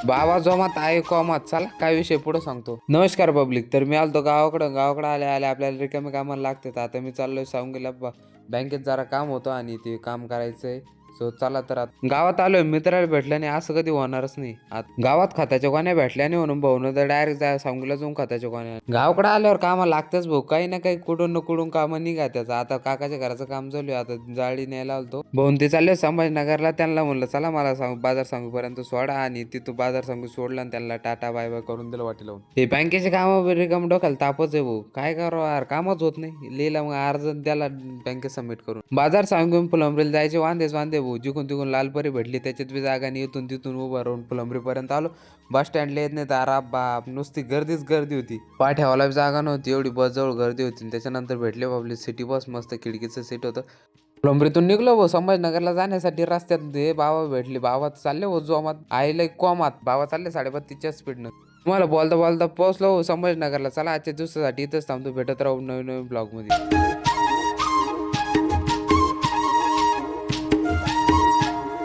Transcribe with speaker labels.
Speaker 1: बाबा जोमात आहे कॉमात. चला काय विषय पुढे सांगतो. नमस्कार पब्लिक. तर मी आलतो गावाकडे आले आले आपल्याला रिकामे कामाला लागते. तर आता मी चाललोय सांगलीला बँकेत जरा काम होतं आणि ते काम करायचंय. सो चला तर आता गावात आलोय. मित्राला भेटल्याने असं कधी होणारच नाही. आता गावात खताच्या गोण्या भेटल्या नाही म्हणून भाऊ तर डायरेक्ट जा सांगलीला जाऊन खताच्या गोण्या. गावाकडे आल्यावर कामाला लागतच भाऊ. काही ना काही कुठून ना कुठून कामं निघा त्याचं. आता काकाच्या घराचं काम चालू आहे. आता जाळी न्यायला आलतो भाऊन ते चालले संभाजीनगरला. त्यांना म्हणलं चला मला बाजार सांगूपर्यंत सोडा आणि तिथं बाजार सांगू सोडला आणि त्यांना टाटा बाय बाय करून दिलं वाटेल. हे बँकेचे काम रिकाम डोक्याला तापच आहे भाऊ. काय करावं यार, कामच होत नाही. लिहिला मग अर्ज त्याला बँकेत सबमिट करून बाजार सांगून फुलंब्रीला जायचे वांदेच वांदे भाऊ. जिकून तिकून लालपरी भेटली त्याच्यात बी जागा नाही. इथून तिथून उभं राहून फुलंब्रीपर्यंत आलो. बस स्टँडला येत नाही तर बाप नुसती गर्दीच गर्दी होती. पाय ठेवायला बी जागा नव्हती, एवढी बस जवळ गर्दी होती. त्याच्यानंतर भेटले बाबली सिटी बस, मस्त खिडकीचं सीट होतं. फुलंब्रीतून निघलो भाऊ संभाजीनगरला जाण्यासाठी. रस्त्यात हे बाबा भेटले. बाबा चालले हो जोमात, आईला कॉमात. बाबा चालले 35च्या स्पीडनं. तुम्हाला बोलता बोलता पोहोचलो संभाजीनगरला. चला आजच्या दिवसासाठी इथंच थांबतो. भेटत राहू नवीन नवीन ब्लॉग मध्ये.